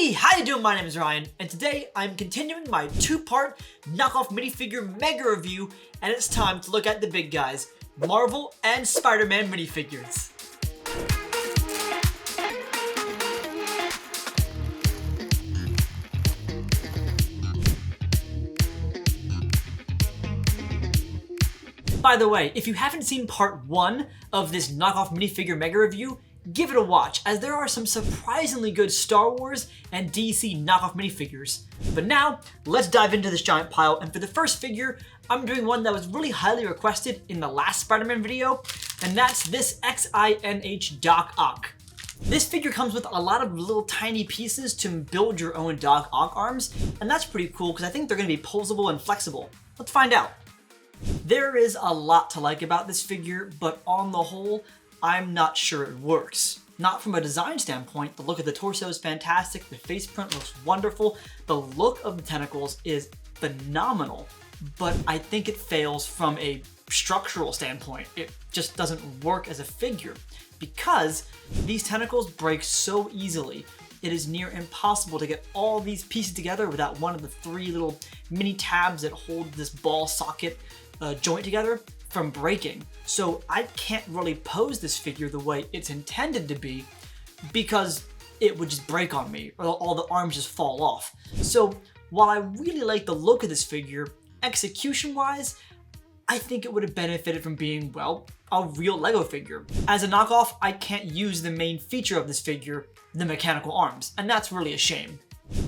Hey, how you doing? My name is Ryan, and today I'm continuing my two-part knockoff minifigure mega review, and it's time to look at the big guys, Marvel and Spider-Man minifigures. By the way, if you haven't seen part 1 of this knockoff minifigure mega review, give it a watch, as there are some surprisingly good Star Wars and DC knockoff minifigures. But now, let's dive into this giant pile, and for the first figure, I'm doing one that was really highly requested in the last Spider-Man video, and that's this XINH Doc Ock. This figure comes with a lot of little tiny pieces to build your own Doc Ock arms, and that's pretty cool because I think they're going to be posable and flexible. Let's find out. There is a lot to like about this figure, but on the whole, I'm not sure it works. Not from a design standpoint. The look of the torso is fantastic, the face print looks wonderful, the look of the tentacles is phenomenal, but I think it fails from a structural standpoint. It just doesn't work as a figure because these tentacles break so easily. It is near impossible to get all these pieces together without one of the 3 little mini tabs that hold this ball socket joint together from breaking. So I can't really pose this figure the way it's intended to be because it would just break on me, or all the arms just fall off. So while I really like the look of this figure, execution-wise, I think it would have benefited from being, well, a real LEGO figure. As a knockoff, I can't use the main feature of this figure, the mechanical arms, and that's really a shame.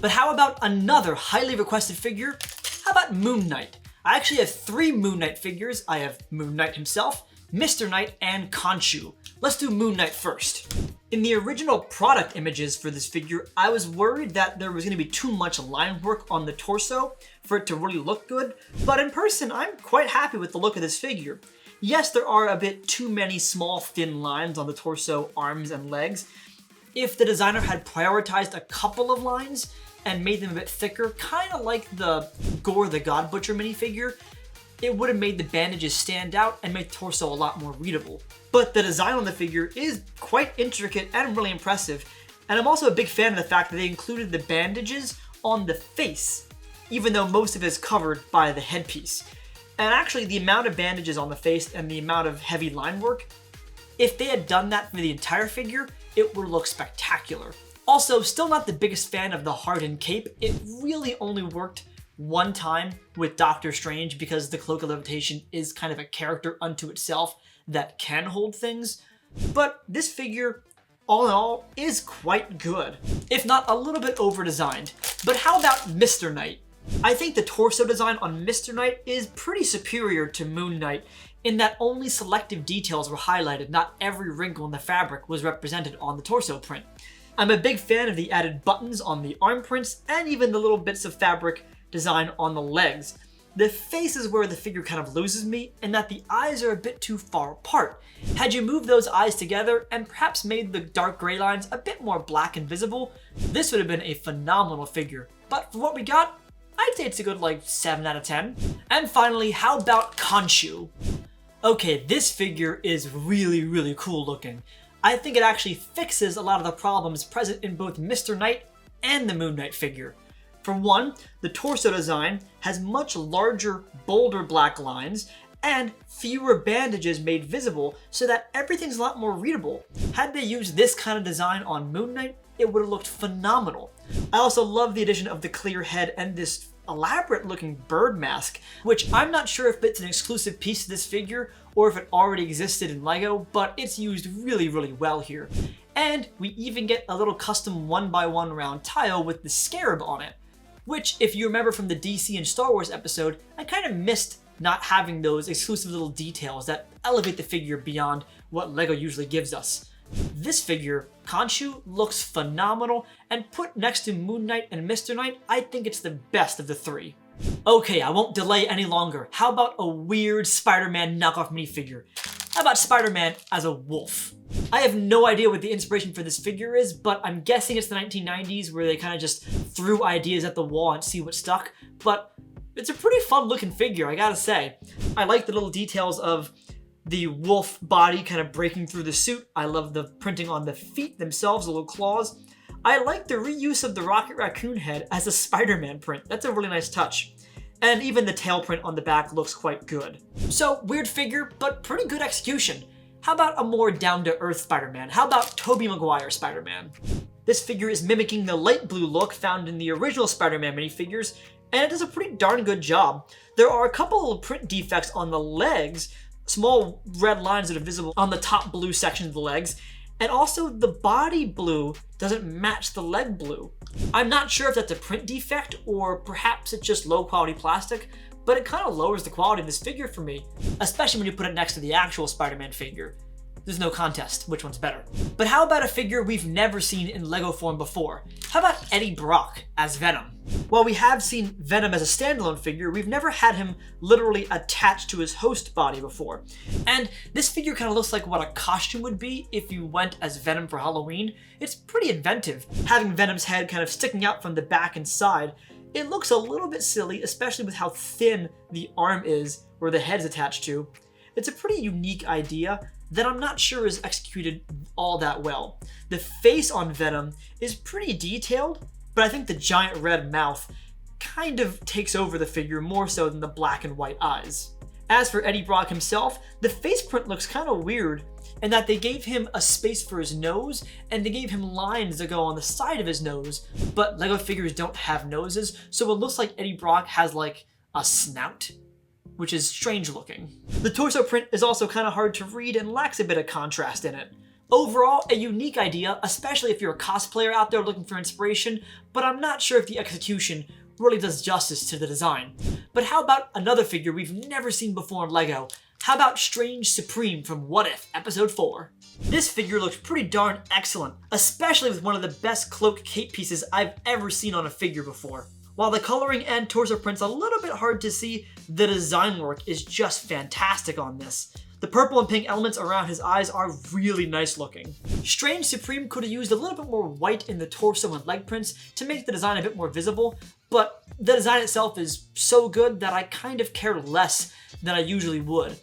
But how about another highly requested figure? How about Moon Knight? I actually have 3 Moon Knight figures. I have Moon Knight himself, Mr. Knight, and Khonshu. Let's do Moon Knight first. In the original product images for this figure, I was worried that there was going to be too much line work on the torso for it to really look good, but in person, I'm quite happy with the look of this figure. Yes, there are a bit too many small thin lines on the torso, arms, and legs. If the designer had prioritized a couple of lines and made them a bit thicker, kind of like the Gore the God Butcher minifigure, it would have made the bandages stand out and made the torso a lot more readable. But the design on the figure is quite intricate and really impressive, and I'm also a big fan of the fact that they included the bandages on the face, even though most of it is covered by the headpiece. And actually, the amount of bandages on the face and the amount of heavy line work, if they had done that for the entire figure, it would look spectacular. Also, still not the biggest fan of the hardened cape. It really only worked one time with Doctor Strange because the Cloak of Levitation is kind of a character unto itself that can hold things. But this figure, all in all, is quite good, if not a little bit over-designed. But how about Mr. Knight? I think the torso design on Mr. Knight is pretty superior to Moon Knight in that only selective details were highlighted, not every wrinkle in the fabric was represented on the torso print. I'm a big fan of the added buttons on the arm prints and even the little bits of fabric design on the legs. The face is where the figure kind of loses me, in that the eyes are a bit too far apart. Had you moved those eyes together and perhaps made the dark gray lines a bit more black and visible, this would have been a phenomenal figure. But for what we got, I'd say it's a good 7 out of 10. And finally, how about Khonshu? Okay, this figure is really cool looking. I think it actually fixes a lot of the problems present in both Mr. Knight and the Moon Knight figure. For one, the torso design has much larger, bolder black lines and fewer bandages made visible so that everything's a lot more readable. Had they used this kind of design on Moon Knight, it would have looked phenomenal. I also love the addition of the clear head and this elaborate looking bird mask, which I'm not sure if it's an exclusive piece to this figure or if it already existed in LEGO, but it's used really well here. And we even get a little custom 1x1 round tile with the scarab on it, which, if you remember from the DC and Star Wars episode, I kind of missed not having those exclusive little details that elevate the figure beyond what LEGO usually gives us. This figure, Khonshu, looks phenomenal, and put next to Moon Knight and Mr. Knight, I think it's the best of the 3. Okay, I won't delay any longer. How about a weird Spider-Man knockoff minifigure? How about Spider-Man as a wolf? I have no idea what the inspiration for this figure is, but I'm guessing it's the 1990s where they kind of just threw ideas at the wall and see what stuck, but it's a pretty fun looking figure, I gotta say. I like the little details of the wolf body kind of breaking through the suit. I love the printing on the feet themselves, the little claws. I like the reuse of the Rocket Raccoon head as a Spider-Man print. That's a really nice touch. And even the tail print on the back looks quite good. So, weird figure, but pretty good execution. How about a more down-to-earth Spider-Man? How about Tobey Maguire Spider-Man? This figure is mimicking the light blue look found in the original Spider-Man minifigures, and it does a pretty darn good job. There are a couple of print defects on the legs, small red lines that are visible on the top blue section of the legs, and also the body blue doesn't match the leg blue. I'm not sure if that's a print defect or perhaps it's just low quality plastic, but it kind of lowers the quality of this figure for me, especially when you put it next to the actual Spider-Man figure. There's no contest which one's better. But how about a figure we've never seen in LEGO form before? How about Eddie Brock as Venom? While we have seen Venom as a standalone figure, we've never had him literally attached to his host body before. And this figure kind of looks like what a costume would be if you went as Venom for Halloween. It's pretty inventive. Having Venom's head kind of sticking out from the back and side, it looks a little bit silly, especially with how thin the arm is where the head's attached to. It's a pretty unique idea that I'm not sure is executed all that well. The face on Venom is pretty detailed, but I think the giant red mouth kind of takes over the figure more so than the black and white eyes. As for Eddie Brock himself, the face print looks kind of weird in that they gave him a space for his nose and they gave him lines that go on the side of his nose, but LEGO figures don't have noses, so it looks like Eddie Brock has like a snout, which is strange looking. The torso print is also kind of hard to read and lacks a bit of contrast in it. Overall, a unique idea, especially if you're a cosplayer out there looking for inspiration, but I'm not sure if the execution really does justice to the design. But how about another figure we've never seen before in LEGO? How about Strange Supreme from What If Episode 4? This figure looks pretty darn excellent, especially with one of the best cloak cape pieces I've ever seen on a figure before. While the coloring and torso print's a little bit hard to see, the design work is just fantastic on this. The purple and pink elements around his eyes are really nice looking. Strange Supreme could have used a little bit more white in the torso and leg prints to make the design a bit more visible, but the design itself is so good that I kind of care less than I usually would.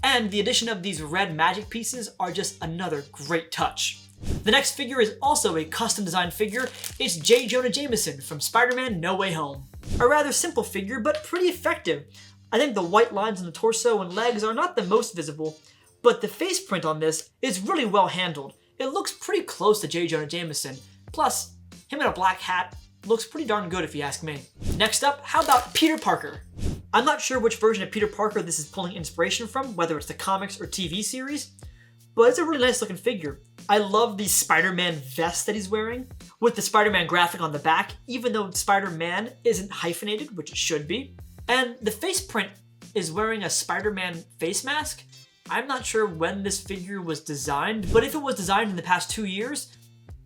And the addition of these red magic pieces are just another great touch. The next figure is also a custom designed figure. It's J. Jonah Jameson from Spider-Man No Way Home. A rather simple figure, but pretty effective. I think the white lines on the torso and legs are not the most visible, but the face print on this is really well handled. It looks pretty close to J. Jonah Jameson. Plus, him in a black hat looks pretty darn good if you ask me. Next up, how about Peter Parker? I'm not sure which version of Peter Parker this is pulling inspiration from, whether it's the comics or TV series, but it's a really nice looking figure. I love the Spider-Man vest that he's wearing, with the Spider-Man graphic on the back, even though Spider-Man isn't hyphenated, which it should be. And the face print is wearing a Spider-Man face mask. I'm not sure when this figure was designed, but if it was designed in the past 2 years,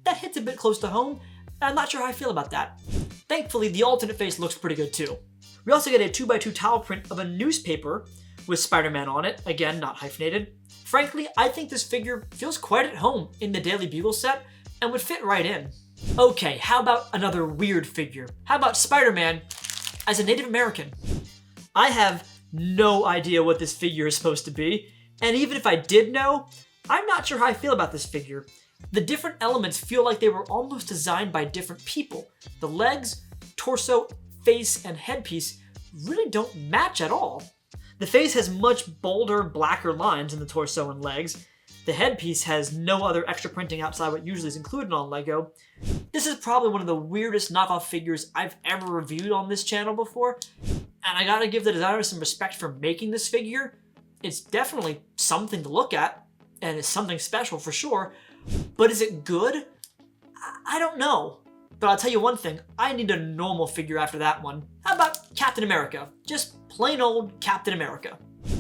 that hits a bit close to home. I'm not sure how I feel about that. Thankfully, the alternate face looks pretty good too. We also get a 2x2 towel print of a newspaper with Spider-Man on it, again, not hyphenated. Frankly, I think this figure feels quite at home in the Daily Bugle set and would fit right in. Okay, how about another weird figure? How about Spider-Man as a Native American? I have no idea what this figure is supposed to be, and even if I did know, I'm not sure how I feel about this figure. The different elements feel like they were almost designed by different people. The legs, torso, face, and headpiece really don't match at all. The face has much bolder, blacker lines in the torso and legs. The headpiece has no other extra printing outside what usually is included on LEGO. This is probably one of the weirdest knockoff figures I've ever reviewed on this channel before, and I gotta give the designer some respect for making this figure. It's definitely something to look at, and it's something special for sure, but is it good? I don't know. But I'll tell you one thing, I need a normal figure after that one. How about Captain America? Just plain old Captain America.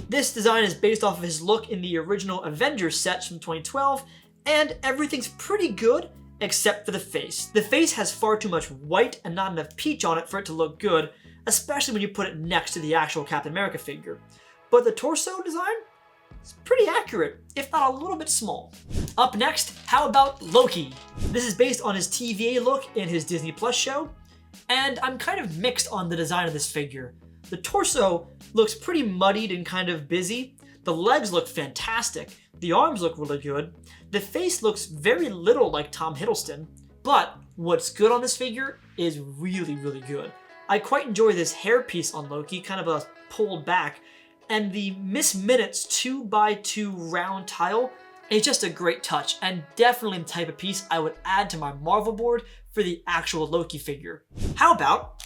This design is based off of his look in the original Avengers sets from 2012, and everything's pretty good except for the face. The face has far too much white and not enough peach on it for it to look good, especially when you put it next to the actual Captain America figure. But the torso design is pretty accurate, if not a little bit small. Up next, how about Loki? This is based on his TVA look in his Disney Plus show, and I'm kind of mixed on the design of this figure. The torso looks pretty muddied and kind of busy. The legs look fantastic. The arms look really good. The face looks very little like Tom Hiddleston, but What's good on this figure is really, really good. I quite enjoy this hairpiece on Loki, kind of a pulled back, and the Miss Minutes 2x2 round tile is just a great touch, and definitely the type of piece I would add to my Marvel board for the actual Loki figure. How about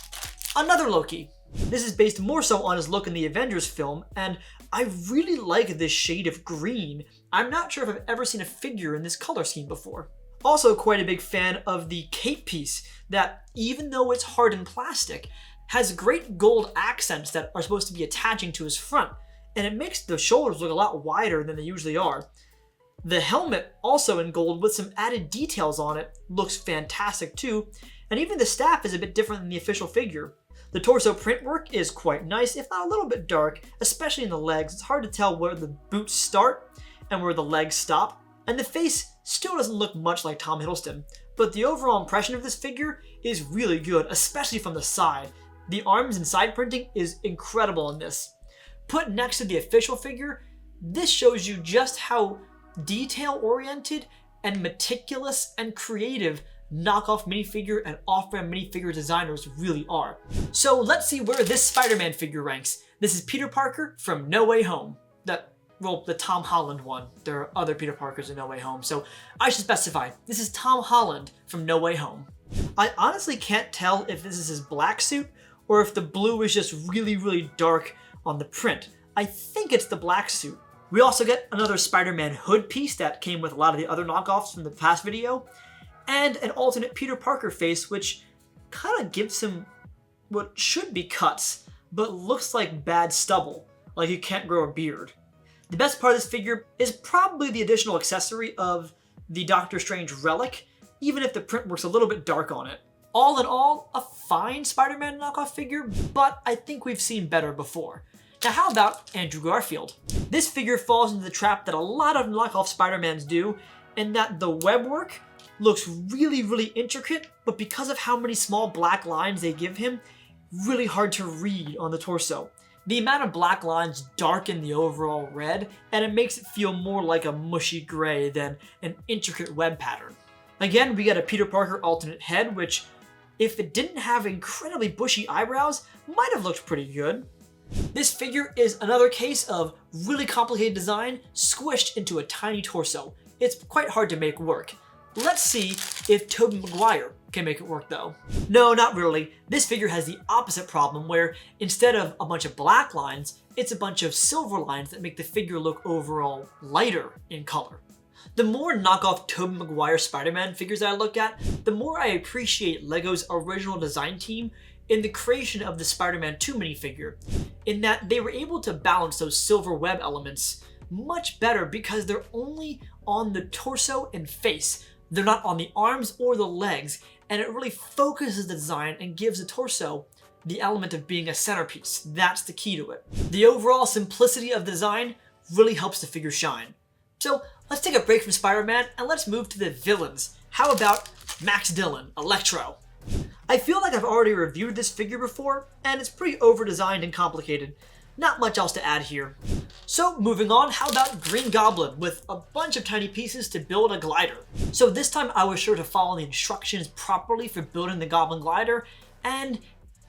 another Loki? This is based more so on his look in the Avengers film, and I really like this shade of green. I'm not sure if I've ever seen a figure in this color scheme before. Also quite a big fan of the cape piece that, even though it's hardened plastic, has great gold accents that are supposed to be attaching to his front, and it makes the shoulders look a lot wider than they usually are. The helmet, also in gold with some added details on it, looks fantastic too, and even the staff is a bit different than the official figure. The torso print work is quite nice, if not a little bit dark, especially in the legs. It's hard to tell where the boots start and where the legs stop. And the face still doesn't look much like Tom Hiddleston, but the overall impression of this figure is really good, especially from the side. The arms and side printing is incredible in this. Put next to the official figure, this shows you just how detail-oriented and meticulous and creative knockoff minifigure and off-brand minifigure designers really are. So let's see where this Spider-Man figure ranks. This is Peter Parker from No Way Home. The Tom Holland one. There are other Peter Parkers in No Way Home, so I should specify. This is Tom Holland from No Way Home. I honestly can't tell if this is his black suit or if the blue is just really, really dark on the print. I think it's the black suit. We also get another Spider-Man hood piece that came with a lot of the other knockoffs from the past video, and an alternate Peter Parker face, which kind of gives him what should be cuts, but looks like bad stubble, like he can't grow a beard. The best part of this figure is probably the additional accessory of the Doctor Strange relic, even if the print works a little bit dark on it. All in all, a fine Spider-Man knockoff figure, but I think we've seen better before. Now how about Andrew Garfield? This figure falls into the trap that a lot of knockoff Spider-Mans do, in that the web work looks really, really intricate, but because of how many small black lines they give him, really hard to read on the torso. The amount of black lines darken the overall red, and it makes it feel more like a mushy gray than an intricate web pattern. Again, we get a Peter Parker alternate head, which, if it didn't have incredibly bushy eyebrows, might have looked pretty good. This figure is another case of really complicated design squished into a tiny torso. It's quite hard to make work. Let's see if Tobey Maguire can make it work though. No, not really. This figure has the opposite problem where instead of a bunch of black lines, it's a bunch of silver lines that make the figure look overall lighter in color. The more knockoff Tobey Maguire Spider-Man figures I look at, the more I appreciate LEGO's original design team in the creation of the Spider-Man 2 minifigure, in that they were able to balance those silver web elements much better because they're only on the torso and face. They're not on the arms or the legs, and it really focuses the design and gives the torso the element of being a centerpiece. That's the key to it. The overall simplicity of design really helps the figure shine. So let's take a break from Spider-Man and let's move to the villains. How about Max Dillon, Electro? I feel like I've already reviewed this figure before, and it's pretty over-designed and complicated. Not much else to add here. So moving on, how about Green Goblin with a bunch of tiny pieces to build a glider? So this time I was sure to follow the instructions properly for building the Goblin glider, and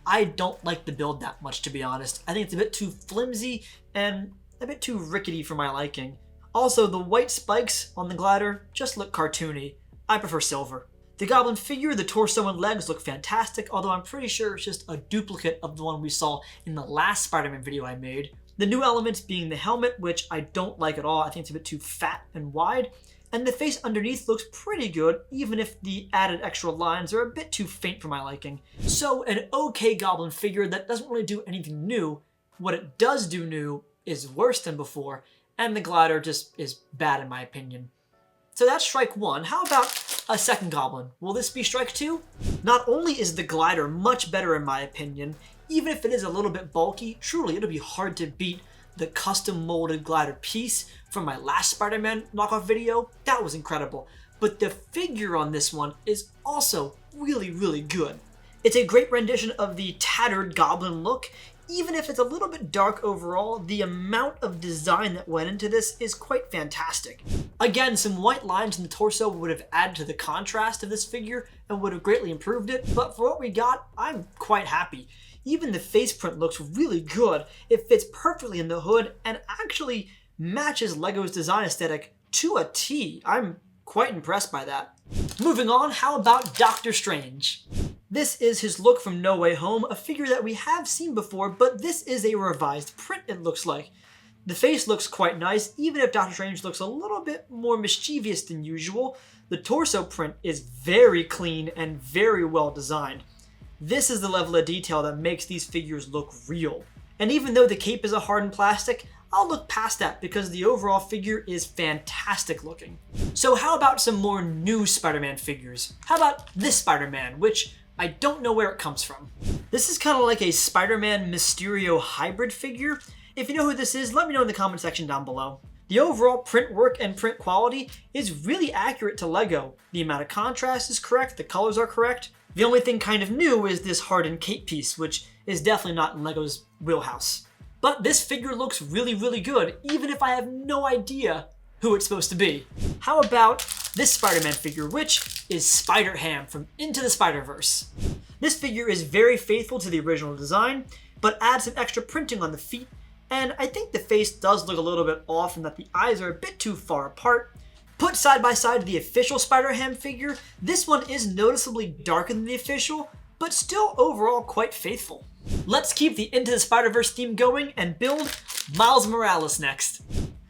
I don't like the build that much, to be honest. I think it's a bit too flimsy and a bit too rickety for my liking. Also, the white spikes on the glider just look cartoony. I prefer silver. The Goblin figure, the torso and legs look fantastic, although I'm pretty sure it's just a duplicate of the one we saw in the last Spider-Man video I made. The new elements being the helmet, which I don't like at all. I think it's a bit too fat and wide. And the face underneath looks pretty good, even if the added extra lines are a bit too faint for my liking. So an okay Goblin figure that doesn't really do anything new. What it does do new is worse than before, and the glider just is bad in my opinion. So that's strike one. How about a second Goblin? Will this be strike two? Not only is the glider much better in my opinion, even if it is a little bit bulky, truly it'll be hard to beat the custom molded glider piece from my last Spider-Man knockoff video. That was incredible. But the figure on this one is also really, really good. It's a great rendition of the tattered Goblin look, Even if it's a little bit dark overall, the amount of design that went into this is quite fantastic. Again, some white lines in the torso would have added to the contrast of this figure and would have greatly improved it, but for what we got, I'm quite happy. Even the face print looks really good. It fits perfectly in the hood and actually matches LEGO's design aesthetic to a T. I'm quite impressed by that. Moving on, how about Doctor Strange? This is his look from No Way Home, a figure that we have seen before, but this is a revised print, it looks like. The face looks quite nice, even if Doctor Strange looks a little bit more mischievous than usual. The torso print is very clean and very well designed. This is the level of detail that makes these figures look real. And even though the cape is a hardened plastic, I'll look past that because the overall figure is fantastic looking. So how about some more new Spider-Man figures? How about this Spider-Man, which I don't know where it comes from. This is kind of like a Spider-Man Mysterio hybrid figure. If you know who this is, let me know in the comment section down below. The overall print work and print quality is really accurate to LEGO. The amount of contrast is correct, the colors are correct. The only thing kind of new is this hardened cape piece, which is definitely not in LEGO's wheelhouse. But this figure looks really, really good, even if I have no idea who it's supposed to be. How about this Spider-Man figure, which is Spider-Ham from Into the Spider-Verse. This figure is very faithful to the original design, but adds some extra printing on the feet, and I think the face does look a little bit off and that the eyes are a bit too far apart. Put side by side to the official Spider-Ham figure, this one is noticeably darker than the official, but still overall quite faithful. Let's keep the Into the Spider-Verse theme going and build Miles Morales next.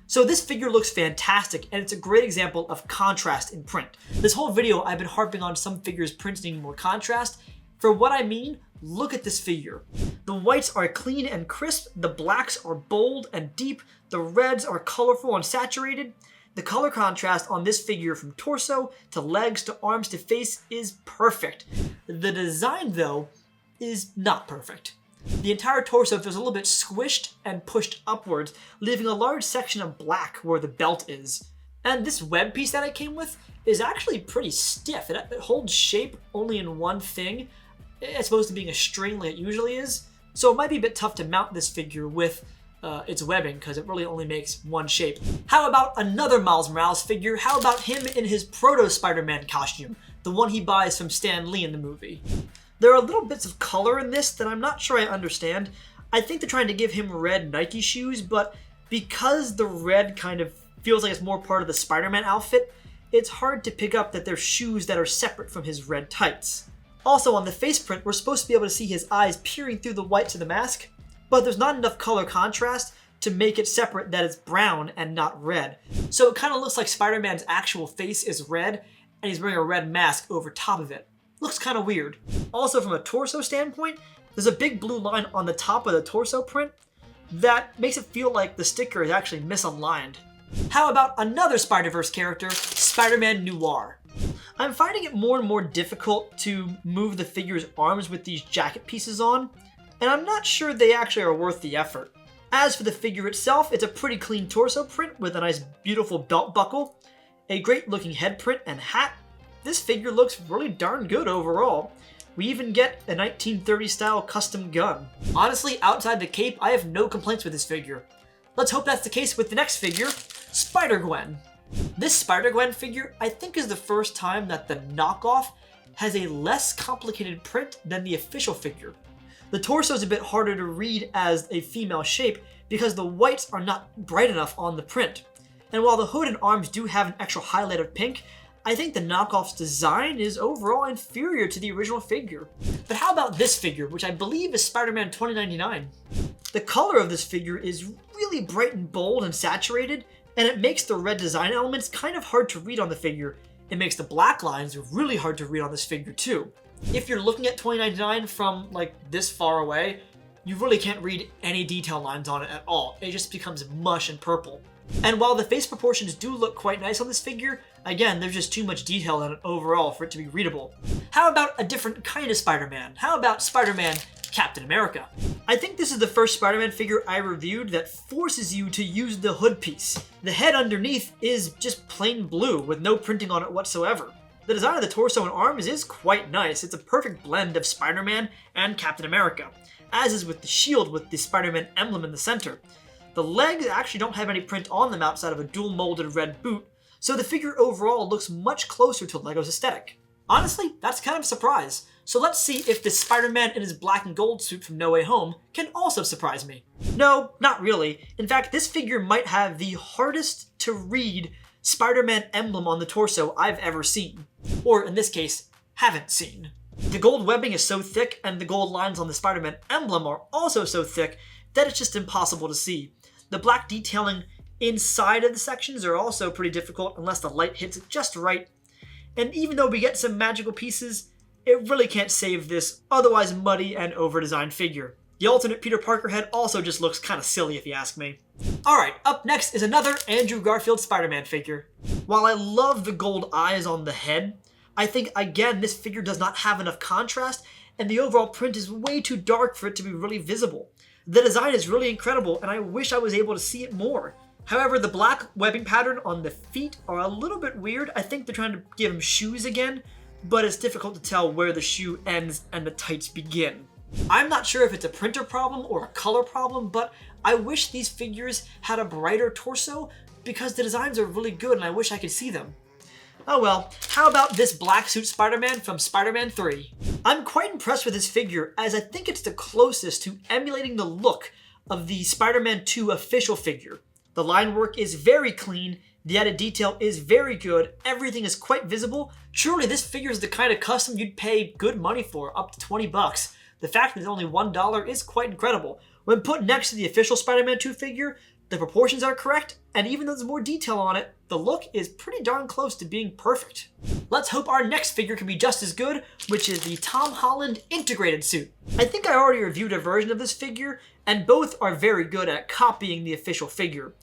So this figure looks fantastic, and it's a great example of contrast in print. This whole video I've been harping on some figures' prints needing more contrast. For what I mean, look at this figure. The whites are clean and crisp, the blacks are bold and deep, the reds are colorful and saturated. The color contrast on this figure from torso to legs to arms to face is perfect. The design, though, is not perfect. The entire torso feels a little bit squished and pushed upwards, leaving a large section of black where the belt is. And this web piece that it came with is actually pretty stiff. It holds shape only in one thing, as opposed to being a string like it usually is. So it might be a bit tough to mount this figure with its webbing, because it really only makes one shape. How about another Miles Morales figure? How about him in his Proto-Spider-Man costume, the one he buys from Stan Lee in the movie? There are little bits of color in this that I'm not sure I understand. I think they're trying to give him red Nike shoes, but because the red kind of feels like it's more part of the Spider-Man outfit, it's hard to pick up that they're shoes that are separate from his red tights. Also on the face print, we're supposed to be able to see his eyes peering through the whites of the mask, but there's not enough color contrast to make it separate that it's brown and not red. So it kind of looks like Spider-Man's actual face is red, and he's wearing a red mask over top of it. Looks kind of weird. Also from a torso standpoint, there's a big blue line on the top of the torso print that makes it feel like the sticker is actually misaligned. How about another Spider-Verse character, Spider-Man Noir? I'm finding it more and more difficult to move the figure's arms with these jacket pieces on, and I'm not sure they actually are worth the effort. As for the figure itself, it's a pretty clean torso print with a nice beautiful belt buckle, a great looking head print and hat. This figure looks really darn good overall. We even get a 1930s style custom gun. Honestly, outside the cape, I have no complaints with this figure. Let's hope that's the case with the next figure, Spider-Gwen. This Spider-Gwen figure, I think, is the first time that the knockoff has a less complicated print than the official figure. The torso is a bit harder to read as a female shape because the whites are not bright enough on the print. And while the hood and arms do have an extra highlight of pink, I think the knockoff's design is overall inferior to the original figure. But how about this figure, which I believe is Spider-Man 2099? The color of this figure is really bright and bold and saturated, and it makes the red design elements kind of hard to read on the figure. It makes the black lines really hard to read on this figure too. If you're looking at 2099 from like this far away, you really can't read any detail lines on it at all. It just becomes mush and purple. And while the face proportions do look quite nice on this figure, again, there's just too much detail in it overall for it to be readable. How about a different kind of Spider-Man? How about Spider-Man Captain America? I think this is the first Spider-Man figure I reviewed that forces you to use the hood piece. The head underneath is just plain blue with no printing on it whatsoever. The design of the torso and arms is quite nice. It's a perfect blend of Spider-Man and Captain America. as is with the shield with the Spider-Man emblem in the center. The legs actually don't have any print on them outside of a dual molded red boot, so the figure overall looks much closer to LEGO's aesthetic. Honestly, that's kind of a surprise. So let's see if the Spider-Man in his black and gold suit from No Way Home can also surprise me. No, not really. In fact, this figure might have the hardest to read Spider-Man emblem on the torso I've ever seen. Or in this case, haven't seen. The gold webbing is so thick and the gold lines on the Spider-Man emblem are also so thick that it's just impossible to see. The black detailing inside of the sections are also pretty difficult unless the light hits it just right. And even though we get some magical pieces, it really can't save this otherwise muddy and over-designed figure. The alternate Peter Parker head also just looks kind of silly if you ask me. Alright, up next is another Andrew Garfield Spider-Man figure. While I love the gold eyes on the head, I think again this figure does not have enough contrast and the overall print is way too dark for it to be really visible. The design is really incredible and I wish I was able to see it more. However, the black webbing pattern on the feet are a little bit weird. I think they're trying to give him shoes again, but it's difficult to tell where the shoe ends and the tights begin. I'm not sure if it's a printer problem or a color problem, but I wish these figures had a brighter torso because the designs are really good and I wish I could see them. Oh well, how about this black suit Spider-Man from Spider-Man 3? I'm quite impressed with this figure as I think it's the closest to emulating the look of the Spider-Man 2 official figure. The line work is very clean, the added detail is very good, everything is quite visible. Truly, this figure is the kind of custom you'd pay good money for, up to 20 bucks. The fact that it's only $1 is quite incredible. When put next to the official Spider-Man 2 figure, the proportions are correct, and even though there's more detail on it, the look is pretty darn close to being perfect. Let's hope our next figure can be just as good, which is the Tom Holland integrated suit. I think I already reviewed a version of this figure, and both are very good at copying the official figure.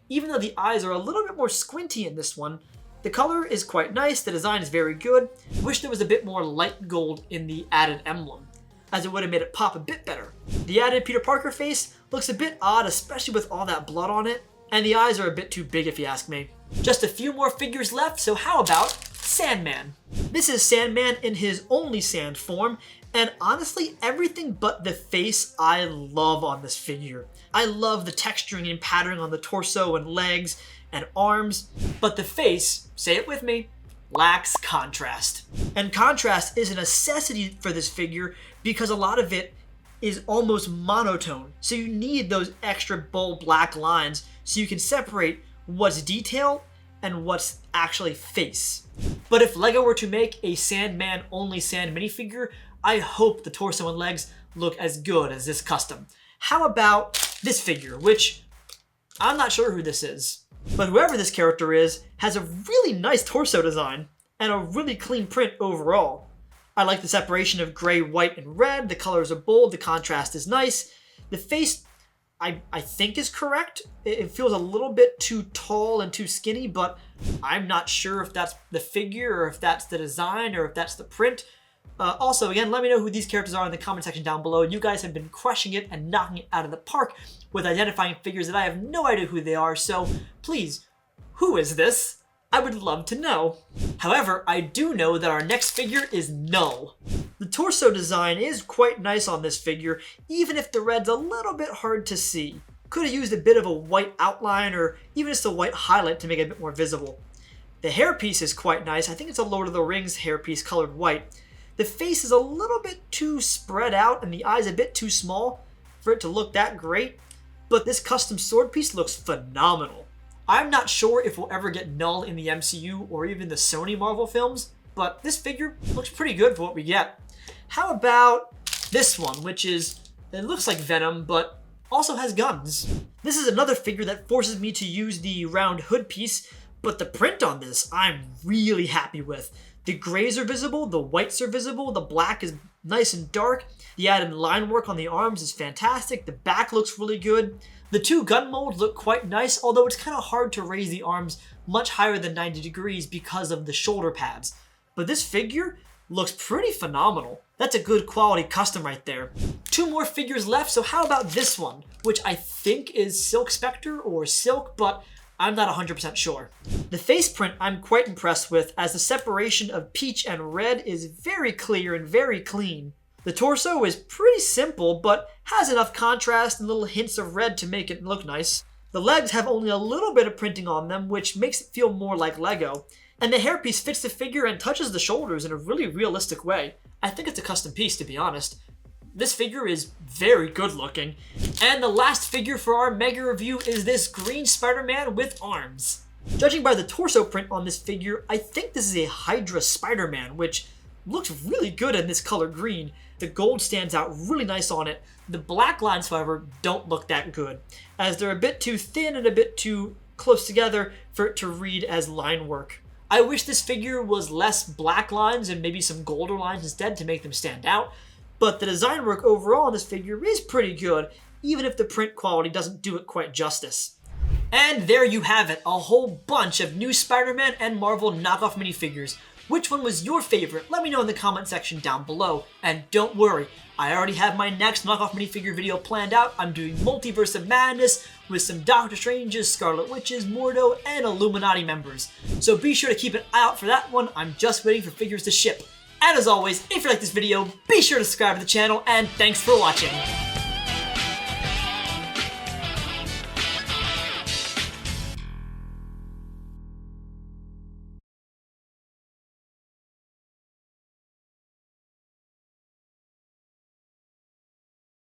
Even though the eyes are a little bit more squinty in this one, the color is quite nice, the design is very good. Wish there was a bit more light gold in the added emblem, as it would have made it pop a bit better. The added Peter Parker face looks a bit odd, especially with all that blood on it, and the eyes are a bit too big if you ask me. Just a few more figures left, so how about Sandman? This is Sandman in his only sand form, and honestly, everything but the face I love on this figure. I love the texturing and patterning on the torso and legs and arms, but the face, say it with me, lacks contrast. And contrast is a necessity for this figure because a lot of it is almost monotone. So you need those extra bold black lines so you can separate what's detail and what's actually face. But if LEGO were to make a Sandman only sand minifigure, I hope the torso and legs look as good as this custom. How about this figure, which I'm not sure who this is, but whoever this character is has a really nice torso design and a really clean print overall. I like the separation of gray, white, and red. The colors are bold, the contrast is nice. The face, I think is correct. It feels a little bit too tall and too skinny, but I'm not sure if that's the figure or if that's the design or if that's the print. Also, again, let me know who these characters are in the comment section down below. You guys have been crushing it and knocking it out of the park with identifying figures that I have no idea who they are, so please, who is this? I would love to know. However, I do know that our next figure is Null. The torso design is quite nice on this figure, even if the red's a little bit hard to see. Could have used a bit of a white outline or even just a white highlight to make it a bit more visible. The hairpiece is quite nice. I think it's a Lord of the Rings hairpiece colored white. The face is a little bit too spread out and the eyes a bit too small for it to look that great, but this custom sword piece looks phenomenal. I'm not sure if we'll ever get Null in the MCU or even the Sony Marvel films, but this figure looks pretty good for what we get. How about this one, which is, it looks like Venom, but also has guns. This is another figure that forces me to use the round hood piece, but the print on this I'm really happy with. The grays are visible, the whites are visible, the black is nice and dark, the added line work on the arms is fantastic, the back looks really good. The two gun molds look quite nice, although it's kind of hard to raise the arms much higher than 90 degrees because of the shoulder pads. But this figure looks pretty phenomenal. That's a good quality custom right there. Two more figures left, so how about this one, which I think is Silk Spectre or Silk, but I'm not 100% sure. The face print I'm quite impressed with, as the separation of peach and red is very clear and very clean. The torso is pretty simple, but has enough contrast and little hints of red to make it look nice. The legs have only a little bit of printing on them, which makes it feel more like Lego. And the hairpiece fits the figure and touches the shoulders in a really realistic way. I think it's a custom piece, to be honest. This figure is very good looking. And the last figure for our mega review is this green Spider-Man with arms. Judging by the torso print on this figure, I think this is a Hydra Spider-Man, which looks really good in this color green. The gold stands out really nice on it. The black lines, however, don't look that good, as they're a bit too thin and a bit too close together for it to read as line work. I wish this figure was less black lines and maybe some golder lines instead to make them stand out, but the design work overall on this figure is pretty good, even if the print quality doesn't do it quite justice. And there you have it, a whole bunch of new Spider-Man and Marvel knockoff minifigures. Which one was your favorite? Let me know in the comment section down below. And don't worry, I already have my next knockoff minifigure video planned out. I'm doing Multiverse of Madness with some Doctor Stranges, Scarlet Witches, Mordo, and Illuminati members. So be sure to keep an eye out for that one. I'm just waiting for figures to ship. And as always, if you like this video, be sure to subscribe to the channel, and thanks for watching.